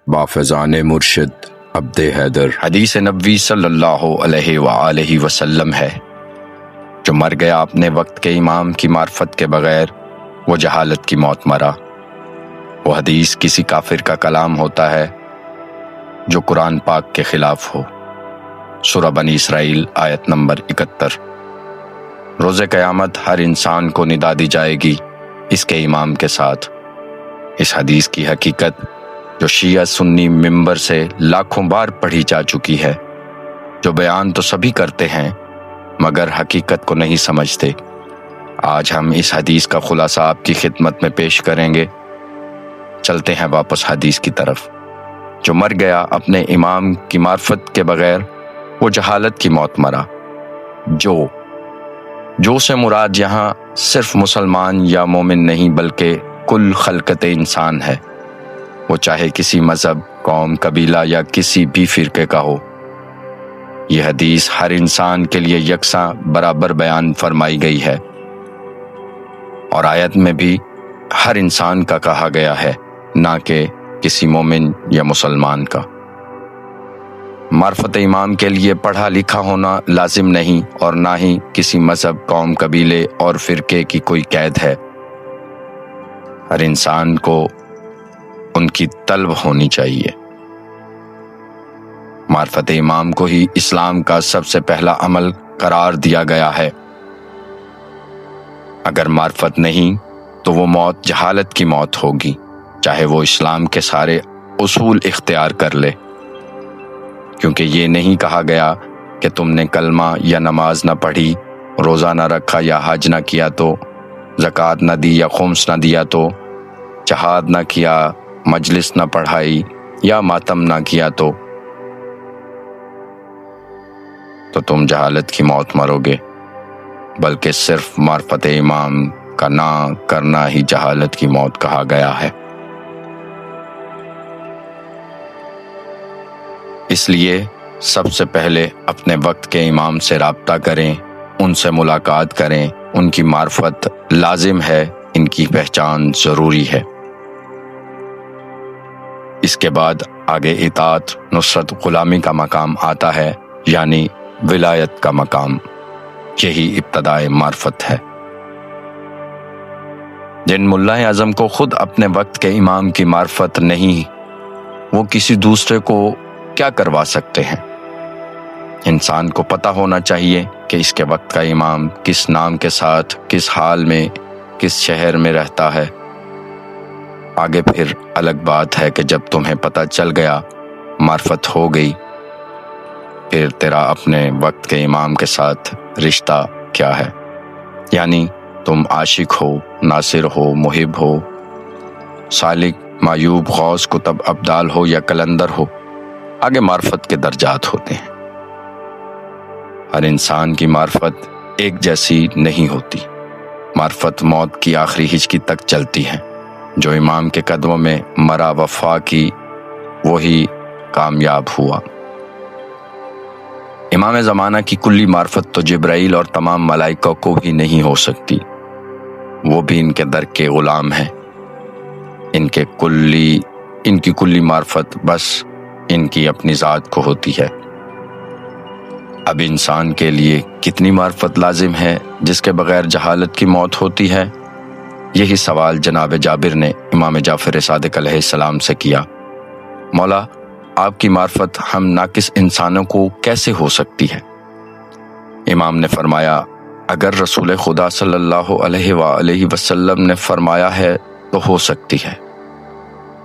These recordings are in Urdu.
بافیضان مرشد عبد حیدر۔ حدیث نبوی صلی اللہ علیہ وآلہ وسلم ہے، جو مر گیا اپنے وقت کے امام کی معرفت کے بغیر وہ جہالت کی موت مرا۔ وہ حدیث کسی کافر کا کلام ہوتا ہے جو قرآن پاک کے خلاف ہو۔ سورہ بنی اسرائیل آیت نمبر 71۔ روز قیامت ہر انسان کو ندا دی جائے گی اس کے امام کے ساتھ۔ اس حدیث کی حقیقت جو شیعہ سنی ممبر سے لاکھوں بار پڑھی جا چکی ہے، جو بیان تو سبھی کرتے ہیں مگر حقیقت کو نہیں سمجھتے، آج ہم اس حدیث کا خلاصہ آپ کی خدمت میں پیش کریں گے۔ چلتے ہیں واپس حدیث کی طرف۔ جو مر گیا اپنے امام کی معرفت کے بغیر وہ جہالت کی موت مرا۔ جو سے مراد یہاں صرف مسلمان یا مومن نہیں بلکہ کل خلقت انسان ہے، وہ چاہے کسی مذہب، قوم، قبیلہ یا کسی بھی فرقے کا ہو۔ یہ حدیث ہر انسان کے لیے یکساں برابر بیان فرمائی گئی ہے، اور آیت میں بھی ہر انسان کا کہا گیا ہے، نہ کہ کسی مومن یا مسلمان کا۔ معرفت امام کے لیے پڑھا لکھا ہونا لازم نہیں، اور نہ ہی کسی مذہب، قوم، قبیلے اور فرقے کی کوئی قید ہے۔ ہر انسان کو ان کی طلب ہونی چاہیے۔ معرفت امام کو ہی اسلام کا سب سے پہلا عمل قرار دیا گیا ہے۔ اگر معرفت نہیں تو وہ موت جہالت کی موت ہوگی، چاہے وہ اسلام کے سارے اصول اختیار کر لے، کیونکہ یہ نہیں کہا گیا کہ تم نے کلمہ یا نماز نہ پڑھی، روزہ نہ رکھا یا حج نہ کیا تو، زکوٰۃ نہ دی یا خمس نہ دیا تو، جہاد نہ کیا، مجلس نہ پڑھائی یا ماتم نہ کیا تو تم جہالت کی موت مرو گے، بلکہ صرف معرفت امام کا نہ کرنا ہی جہالت کی موت کہا گیا ہے۔ اس لیے سب سے پہلے اپنے وقت کے امام سے رابطہ کریں، ان سے ملاقات کریں، ان کی معرفت لازم ہے، ان کی پہچان ضروری ہے۔ اس کے بعد آگے اطاعت، نصرت، غلامی کا مقام آتا ہے، یعنی ولایت کا مقام۔ یہی ابتدائے معرفت ہے۔ جن ملا اعظم کو خود اپنے وقت کے امام کی معرفت نہیں، وہ کسی دوسرے کو کیا کروا سکتے ہیں؟ انسان کو پتہ ہونا چاہیے کہ اس کے وقت کا امام کس نام کے ساتھ، کس حال میں، کس شہر میں رہتا ہے۔ آگے پھر الگ بات ہے کہ جب تمہیں پتہ چل گیا، معرفت ہو گئی، پھر تیرا اپنے وقت کے امام کے ساتھ رشتہ کیا ہے، یعنی تم عاشق ہو، ناصر ہو، محب ہو، سالک، معیوب، غوث، کتب، ابدال ہو یا کلندر ہو۔ آگے معرفت کے درجات ہوتے ہیں۔ ہر انسان کی معرفت ایک جیسی نہیں ہوتی۔ معرفت موت کی آخری ہچکی تک چلتی ہے۔ جو امام کے قدموں میں مرا، وفا کی، وہی کامیاب ہوا۔ امام زمانہ کی کلی معرفت تو جبرائیل اور تمام ملائکہ کو بھی نہیں ہو سکتی، وہ بھی ان کے در کے غلام ہیں۔ ان کی کلی معرفت بس ان کی اپنی ذات کو ہوتی ہے۔ اب انسان کے لیے کتنی معرفت لازم ہے جس کے بغیر جہالت کی موت ہوتی ہے؟ یہی سوال جناب جابر نے امام جعفر صادق علیہ السلام سے کیا، مولا آپ کی معرفت ہم ناقص انسانوں کو کیسے ہو سکتی ہے؟ امام نے فرمایا، اگر رسول خدا صلی اللہ علیہ وآلہ وسلم نے فرمایا ہے تو ہو سکتی ہے۔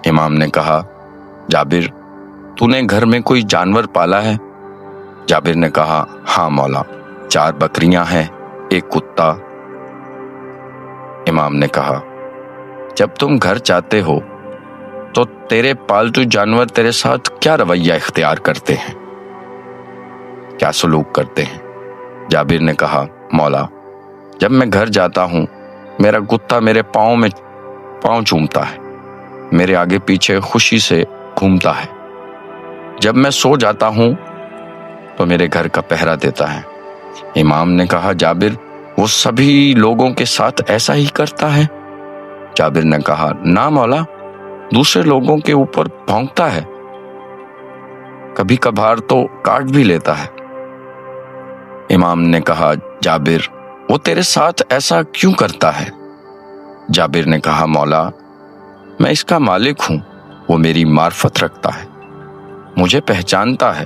امام نے کہا، جابر تو نے گھر میں کوئی جانور پالا ہے؟ جابر نے کہا، ہاں مولا، 4 بکریاں ہیں، 1 کتا۔ امام نے کہا، جب تم گھر جاتے ہو تو تیرے پالتو جانور تیرے ساتھ کیا رویہ اختیار کرتے ہیں، کیا سلوک کرتے ہیں؟ جابر نے کہا، مولا جب میں گھر جاتا ہوں میرا کتا میرے پاؤں چومتا ہے، میرے آگے پیچھے خوشی سے گھومتا ہے۔ جب میں سو جاتا ہوں تو میرے گھر کا پہرا دیتا ہے۔ امام نے کہا، جابر وہ سبھی لوگوں کے ساتھ ایسا ہی کرتا ہے؟ جابر نے کہا، نہ مولا، دوسرے لوگوں کے اوپر بھونکتا ہے، کبھی کبھار تو کاٹ بھی لیتا ہے۔ امام نے کہا، جابر وہ تیرے ساتھ ایسا کیوں کرتا ہے؟ جابر نے کہا، مولا میں اس کا مالک ہوں، وہ میری معرفت رکھتا ہے، مجھے پہچانتا ہے۔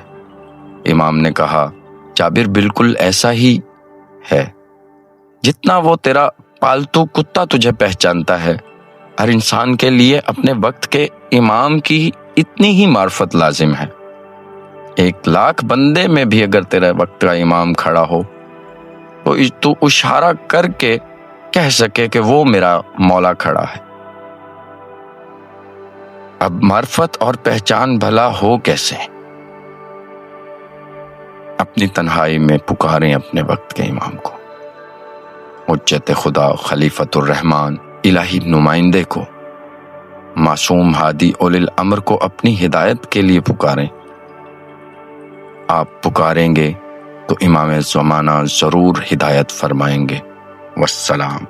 امام نے کہا، جابر بالکل ایسا ہی ہے جتنا وہ تیرا پالتو کتا تجھے پہچانتا ہے۔ ہر انسان کے لیے اپنے وقت کے امام کی اتنی ہی معرفت لازم ہے۔ 1,00,000 بندے میں بھی اگر تیرا وقت کا امام کھڑا ہو تو اشارہ کر کے کہہ سکے کہ وہ میرا مولا کھڑا ہے۔ اب معرفت اور پہچان بھلا ہو کیسے؟ اپنی تنہائی میں پکاریں اپنے وقت کے امام کو، حجت خدا، خلیفۃ الرحمن، الہی نمائندے کو، معصوم ہادی اولی الامر کو اپنی ہدایت کے لیے پکاریں۔ آپ پکاریں گے تو امام زمانہ ضرور ہدایت فرمائیں گے۔ والسلام۔